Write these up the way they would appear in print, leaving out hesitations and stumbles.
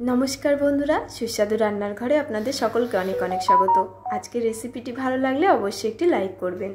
नमस्कार बंधुरा सुस्वादु रान्नार घरे आपनादेर सकलके अनेक अनेक स्वागत। आजकेर रेसिपिटी भालो लागले अवश्यई एकटी लाइक करबेन।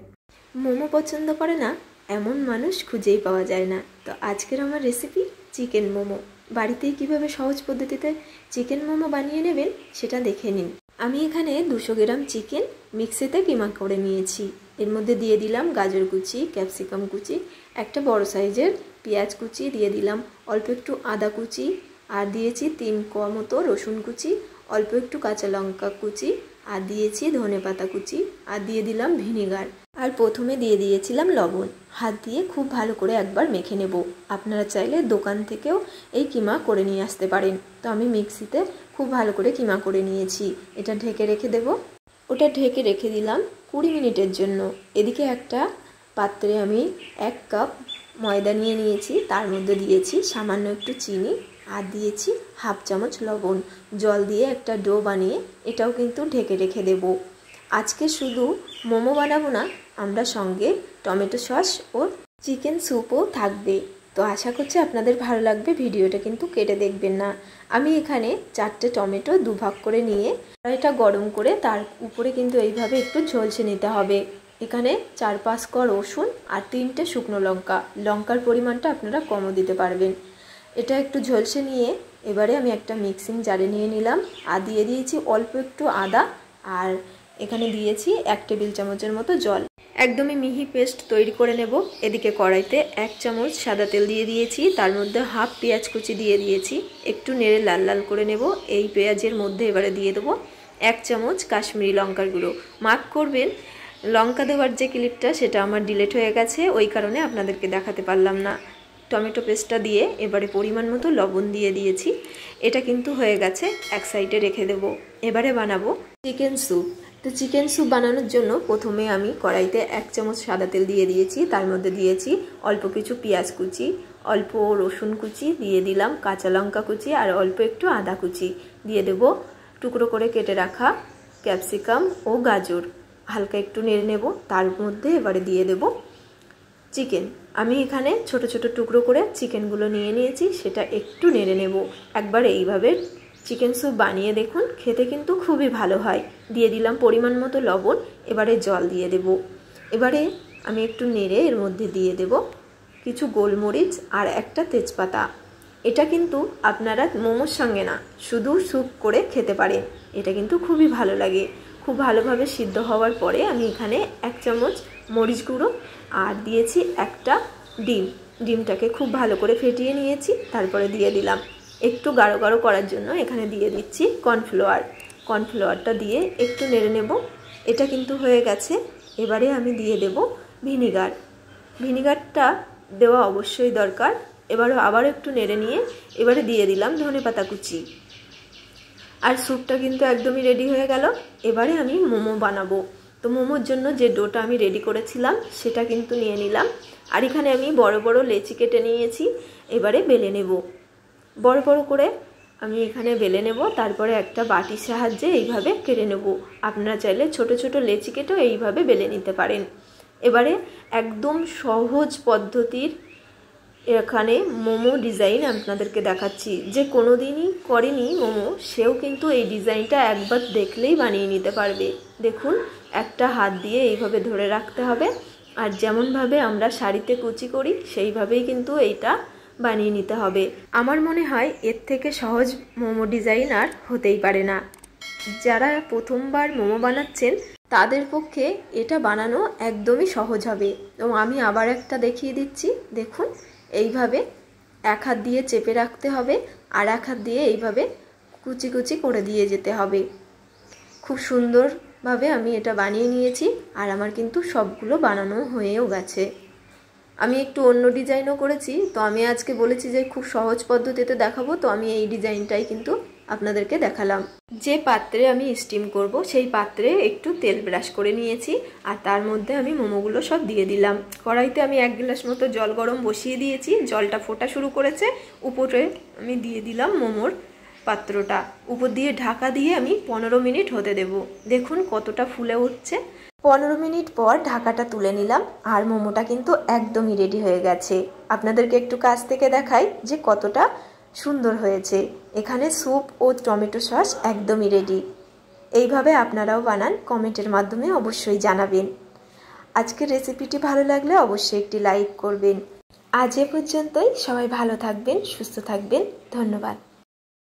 मोमो पछंद करे ना एमन मानुष खुঁজেই पाওয়া যায় ना। तो आजकेर आमार रेसिपि चिकेन मोमो। बाड़ीतेই किभाबे सहज पद्धतिते चिकेन मोमो बानिये नेবেন सेटा देखे निन। आमी एखाने 200 ग्राम चिकेन मिक्सिते किमा करे निয়েছি। एर मध्य दिए दिलाम गाजर कुचि, क्यापसिकाम कुचि, एकटा बड़ साइजेर पेঁয়াজ कुचि दिए दिलाम, अल्प एकटू आदा कुचि আর দিয়েছি 3 কোয়া মতো রসুন কুচি, অল্প একটু কাঁচা লঙ্কা কুচি আর দিয়েছি ধনেপাতা কুচি আর দিয়ে দিলাম ভিনেগার আর প্রথমে দিয়ে দিয়েছিলাম লবণ। হাত দিয়ে খুব ভালো করে একবার মেখে নেব। আপনারা চাইলে দোকান থেকেও এই কিমা করে নিয়ে আসতে পারেন। তো আমি মিক্সিতে খুব ভালো করে কিমা করে নিয়েছি। এটা ঢেকে রেখে দেব। ওটা ঢেকে রেখে দিলাম 20 মিনিটের জন্য। এদিকে একটা পাত্রে আমি 1 কাপ ময়দা নিয়ে নিয়েছি, তার মধ্যে দিয়েছি সামান্য একটু চিনি আর দিয়েছি হাফ চামচ লবণ। জল দিয়ে একটা ডো বানিয়ে এটাও কিন্তু ঢেকে রেখে দেব। আজকে শুধু মোমো বানাবো না, আমরা সঙ্গে টমেটো সস ও চিকেন স্যুপও থাকবে। তো আশা করছি আপনাদের ভালো লাগবে। ভিডিওটা কিন্তু কেটে দেখবেন না। আমি এখানে 4টে টমেটো দুভাগ করে নিয়ে এটা গরম করে তার উপরে কিন্তু এইভাবে একটু ঝলসে নিতে হবে। এখানে 4-5 কোয়া রসুন আর 3টে শুকনো লঙ্কা। লঙ্কার পরিমাণটা আপনারা কমও দিতে পারবেন। এটা একটু ঝলসে নিয়ে এবারে আমি একটা মিক্সিং জারে নিয়ে নিলাম আর দিয়ে দিয়েছি অল্প একটু আদা আর এখানে দিয়েছি 1 টেবিল চামচের মতো জল। একদমই মিহি পেস্ট তৈরি করে নেব। এদিকে কড়াইতে 1 চামচ সাদা তেল দিয়ে দিয়েছি, তার মধ্যে হাফ পেঁয়াজ কুচি দিয়ে দিয়েছি, একটু নেড়ে লাল লাল করে নেব। এই পেঁয়াজের মধ্যে এবারে দিয়ে দেবো 1 চামচ কাশ্মীরি লঙ্কার গুঁড়ো। মার্ক করবেন, লঙ্কা দেওয়ার যে ক্লিপটা সেটা আমার ডিলিট হয়ে গেছে, ওই কারণে আপনাদেরকে দেখাতে পারলাম না। টমেটো পেস্টটা দিয়ে এবারে পরিমাণ মতো লবণ দিয়ে দিয়েছি। এটা কিন্তু হয়ে গেছে, এক সাইডে রেখে দেব। এবারে বানাবো চিকেন স্যুপ। তো চিকেন স্যুপ বানানোর জন্য প্রথমে আমি কড়াইতে 1 চামচ সাদা তেল দিয়ে দিয়েছি, তার মধ্যে দিয়েছি অল্প কিছু পেঁয়াজ কুচি, অল্প রসুন কুচি, দিয়ে দিলাম কাঁচা লঙ্কা কুচি আর অল্প একটু আদা কুচি, দিয়ে দেব টুকরো করে কেটে রাখা ক্যাপসিকাম ও গাজর। হালকা একটু নেড়ে নেব। তার মধ্যে এবারে দিয়ে দেব চিকেন। আমি এখানে ছোট ছোট টুকরো করে চিকেনগুলো নিয়ে নিয়েছি, সেটা একটু নেড়ে নেব। একবার এইভাবে চিকেন স্যুপ বানিয়ে দেখুন, খেতে কিন্তু খুবই ভালো হয়। দিয়ে দিলাম পরিমাণ মতো লবণ। এবারে জল দিয়ে দেব। এবারে আমি একটু নেড়ে এর মধ্যে দিয়ে দেব কিছু গোলমরিচ আর একটা তেজপাতা। এটা কিন্তু আপনারা মোমোর সঙ্গে না, শুধু স্যুপ করে খেতে পারেন। এটা কিন্তু খুবই ভালো লাগে। খুব ভালোভাবে সিদ্ধ হওয়ার পরে আমি এখানে 1 চামচ মরিচ গুঁড়ো আর দিয়েছি একটা ডিম। ডিমটাকে খুব ভালো করে ফেটিয়ে নিয়েছি, তারপরে দিয়ে দিলাম একটু গাঢ় গাঢ় করার জন্য এখানে দিয়ে দিচ্ছি কর্নফ্লাওয়ার। কর্নফ্লাওয়ারটা দিয়ে একটু নেড়ে নেব। এটা কিন্তু হয়ে গেছে। এবারে আমি দিয়ে দেব ভিনিগার। ভিনিগারটা দেওয়া অবশ্যই দরকার। এবারে আবার একটু নেড়ে নিয়ে এবারে দিয়ে দিলাম ধনেপাতা কুচি। আর স্যুপটা কিন্তু একদমই রেডি হয়ে গেল। এবারে আমি মোমো বানাবো। তো মোমোর জন্য যে ডোটা আমি রেডি করেছিলাম সেটা কিন্তু নিয়ে নিলাম। আর এখানে আমি বড় বড় লেচি কেটে নিয়েছি। এবারে বেলে নেব। বড় বড় করে আমি এখানে বেলে নেব। তারপরে একটা বাটির সাহায্যে এইভাবে কেটে নেব। আপনারা চাইলে ছোট ছোট লেচি কেটেও এইভাবে বেলে নিতে পারেন। এবারে একদম সহজ পদ্ধতির এখানে মোমো ডিজাইন আপনাদেরকে দেখাচ্ছি। যে কোনো দিনই করেনি মোমো, সেও কিন্তু এই ডিজাইনটা একবার দেখলেই বানিয়ে নিতে পারবে। দেখুন, একটা হাত দিয়ে এইভাবে ধরে রাখতে হবে, আর যেমনভাবে আমরা শাড়িতে কুচি করি সেইভাবেই কিন্তু এইটা বানিয়ে নিতে হবে। আমার মনে হয় এর থেকে সহজ মোমো ডিজাইন আর হতেই পারে না। যারা প্রথমবার মোমো বানাচ্ছেন তাদের পক্ষে এটা বানানো একদমই সহজ হবে। এবং আমি আবার একটা দেখিয়ে দিচ্ছি। দেখুন, এইভাবে এক হাত দিয়ে চেপে রাখতে হবে আর এক হাত দিয়ে এইভাবে কুচি কুচি করে দিয়ে যেতে হবে। খুব সুন্দরভাবে আমি এটা বানিয়ে নিয়েছি। আর আমার কিন্তু সবগুলো বানানো হয়েও গেছে। আমি একটু অন্য ডিজাইনও করেছি। তো আমি আজকে বলেছি যে খুব সহজ পদ্ধতিতে দেখাবো, তো আমি এই ডিজাইনটাই কিন্তু আপনাদেরকে দেখালাম। যে পাত্রে আমি স্টিম করব সেই পাত্রে একটু তেল ব্রাশ করে নিয়েছি আর তার মধ্যে আমি মোমোগুলো সব দিয়ে দিলাম। কড়াইতে আমি 1 গ্লাস মতো জল গরম বসিয়ে দিয়েছি। জলটা ফোটা শুরু করেছে। উপরে আমি দিয়ে দিলাম মোমোর পাত্রটা। উপর দিয়ে ঢাকা দিয়ে আমি 15 মিনিট হতে দেব। দেখুন কতটা ফুলে উঠছে। 15 মিনিট পর ঢাকাটা তুলে নিলাম আর মোমোটা কিন্তু একদমই রেডি হয়ে গেছে। আপনাদেরকে একটু কাছ থেকে দেখাই যে কতটা সুন্দর হয়েছে। এখানে স্যুপ ও টমেটো সস একদমই রেডি। এইভাবে আপনারাও বানান, কমেন্টের মাধ্যমে অবশ্যই জানাবেন। আজকের রেসিপিটি ভালো লাগলে অবশ্যই একটি লাইক করবেন। আজ এ পর্যন্তই। সবাই ভালো থাকবেন, সুস্থ থাকবেন। ধন্যবাদ।